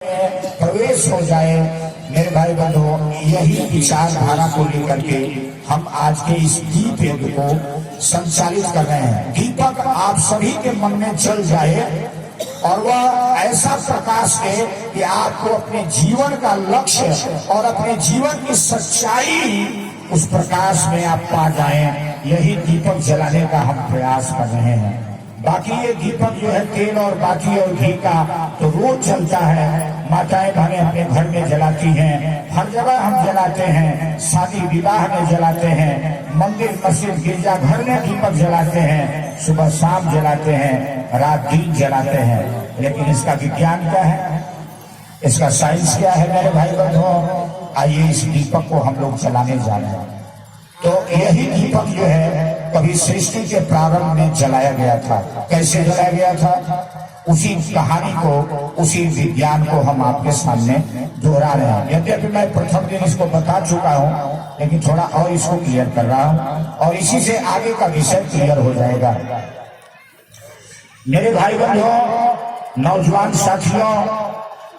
प्रवेश हो जाए। मेरे भाई बंधुओं, यही विचारधारा को लेकर के हम आज के इस दीप यज्ञ को संचालित कर रहे हैं। दीपक आप सभी के मन में जल जाए और वह ऐसा प्रकाश है कि आपको अपने जीवन का लक्ष्य और अपने जीवन की सच्चाई उस प्रकाश में आप पा जाएं। यही दीपक जलाने का हम प्रयास कर रहे हैं। बाकी ये दीपक जो है तेल और बाकी और घी का तो रोज चलता है। माताएं बहनें अपने घर में जलाती हैं, हर जगह हम जलाते हैं, शादी विवाह में जलाते हैं, मंदिर मस्जिद गिरजा घर में दीपक जलाते हैं, सुबह शाम जलाते हैं, रात दिन जलाते हैं। लेकिन इसका विज्ञान क्या है, इसका साइंस क्या है मेरे भाई बंधुओं? आइए इस दीपक को हम लोग जलाने जा रहे हैं। तो यही दीपक जो है कभी सृष्टि के प्रारंभ में जलाया गया था। कैसे जलाया गया था, उसी कहानी को, उसी विज्ञान को हम आपके सामने दोहरा रहे हैं। यद्यपि मैं प्रथम दिन इसको बता चुका हूं, लेकिन थोड़ा और इसको क्लियर कर रहा हूं और इसी से आगे का विषय क्लियर हो जाएगा। मेरे भाई बंधुओं, नौजवान साथियों,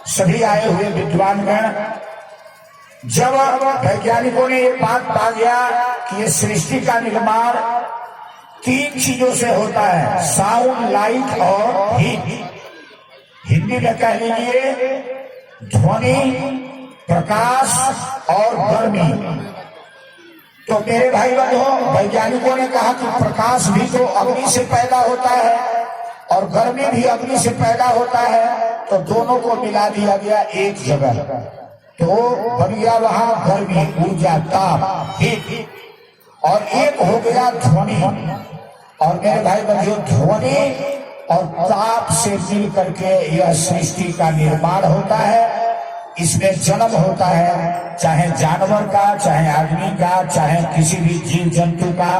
सभी आए हुए विद्वानगण, जब वैज्ञानिकों ने ये बात पा लिया कि ये सृष्टि का निर्माण 3 चीजों से होता है, साउंड, लाइट और हीट। हिंदी में कह लीजिए ध्वनि, प्रकाश और गर्मी। तो मेरे भाई बंधुओं, वैज्ञानिकों ने कहा कि प्रकाश भी तो अग्नि से पैदा होता है और गर्मी भी अग्नि से पैदा होता है, तो दोनों को मिला दिया गया एक जगह, तो बन गया वहां गर्मी, ऊर्जा, ताप, हीट। और एक हो गया ध्वनि। और मेरे भाई बंधुओं, ध्वनि और ताप से मिल करके यह सृष्टि का निर्माण होता है। इसमें जन्म होता है, चाहे जानवर का, चाहे आदमी का, चाहे किसी भी जीव जंतु का,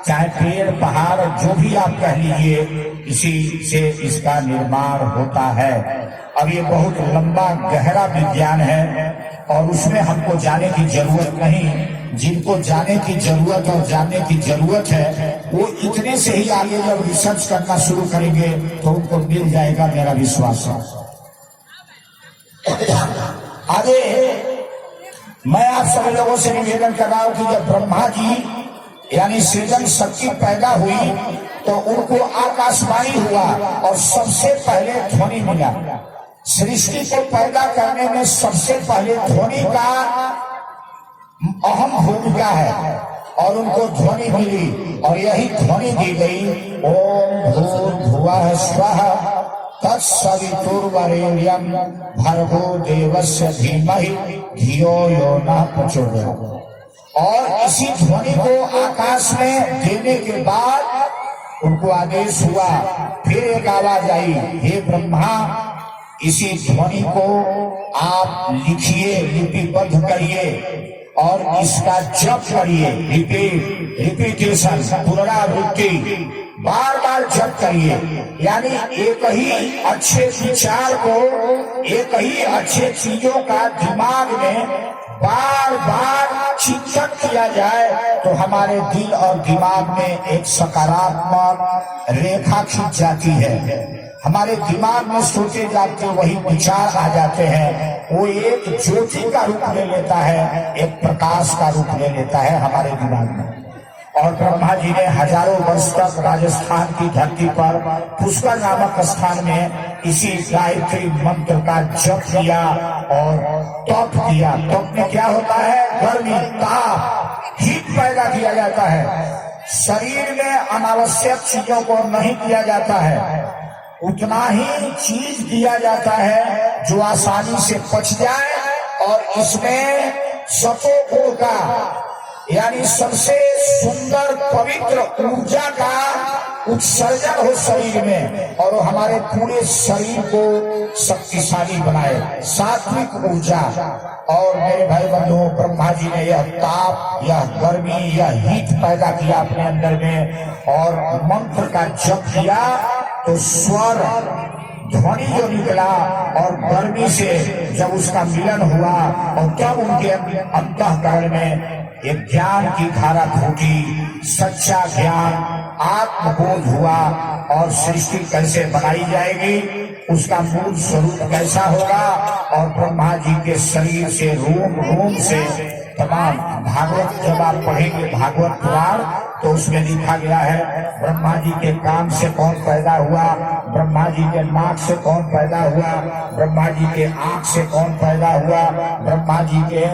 चाहे पेड़ पहाड़, जो भी आप कह लीजिए, इसी से इसका निर्माण होता है। अब ये बहुत लंबा गहरा विज्ञान है और उसमें हमको जाने की जरूरत नहीं। जिनको जाने की जरूरत और जानने की जरूरत है, वो इतने से ही आगे जब रिसर्च करना शुरू करेंगे तो उनको मिल जाएगा, मेरा विश्वास है। आगे मैं आप सभी लोगों से निवेदन कर रहा हूं कि जब ब्रह्मा जी यानी सृजन शक्ति पैदा हुई तो उनको आकाशवाणी हुआ और सबसे पहले ध्वनि मिला। सृष्टि को पैदा करने में सबसे पहले ध्वनि का अहम भूमिका है और उनको ध्वनि मिली और यही ध्वनि दी गई, ओम भूर्भुवः स्वः तत्सवितुर्वरेण्यं भर्गो देवस्य धीमहि धियो यो नः प्रचोदयात्। और इसी ध्वनि को आकाश में देने के बाद उनको आदेश हुआ, फिर एक आवाज आई, हे ब्रह्मा, इसी ध्वनि को आप लिखिए, लिपिबद्ध करिए और इसका जप करिए। रिपीटेशन, पुनरावृत्ति, बार बार जप करिए। यानी एक ही अच्छे विचार को, एक ही अच्छे चीजों का दिमाग में बार बार चिंतन किया जाए तो हमारे दिल और दिमाग में एक सकारात्मक रेखा खींच जाती है। हमारे दिमाग में सोचे जाते वही विचार आ जाते हैं। वो एक ज्योति का रूप ले लेता है, एक प्रकाश का रूप ले लेता है हमारे दिमाग में। और ब्रह्मा जी ने हजारों वर्ष तक राजस्थान की धरती पर पुष्कर नामक स्थान में इसी गायत्री मंत्र का जप किया और तप किया। तप में क्या होता है, गर्मी, ताप, हीट पैदा किया जाता है। शरीर में अनावश्यक चीजों को नहीं किया जाता है, उतना ही चीज दिया जाता है जो आसानी से पच जाए और इसमें सतो गुण का यानी सबसे सुंदर पवित्र ऊर्जा का उत्सर्जन हो शरीर में और हमारे पूरे शरीर को शक्तिशाली बनाए, सात्विक ऊर्जा। और मेरे भाई बंधुओं, ब्रह्मा जी ने यह ताप, यह गर्मी, यह हीट पैदा किया अपने अंदर में और मंत्र का जप किया तो स्वर, ध्वनि जो निकला और गर्मी से जब उसका मिलन हुआ और तब उनके अंतःकरण में एक ज्ञान की धारा फूटी, सच्चा ज्ञान, आत्मबोध हुआ और सृष्टि कैसे बनाई जाएगी उसका मूल स्वरूप कैसा होगा, और ब्रह्मा जी के शरीर से रोम रोम से तमाम भागवत जब आप पढ़ेंगे भागवत पुराण तो उसमें लिखा गया है ब्रह्मा जी के कान से कौन पैदा हुआ, ब्रह्मा जी के नाक से कौन पैदा हुआ, ब्रह्मा जी के आंख से कौन पैदा हुआ, ब्रह्मा जी के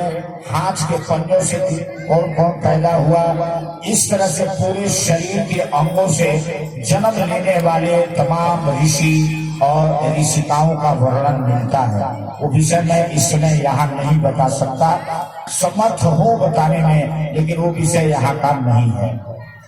हाथ के पंजों से कौन कौन पैदा हुआ। इस तरह से पूरे शरीर के अंगों से जन्म लेने वाले तमाम ऋषि और ऋषिकाओं का वर्णन मिलता है। वो विषय मैं इस समय यहाँ नहीं बता सकता, समर्थ हो बताने में, लेकिन वो विषय यहाँ का नहीं है।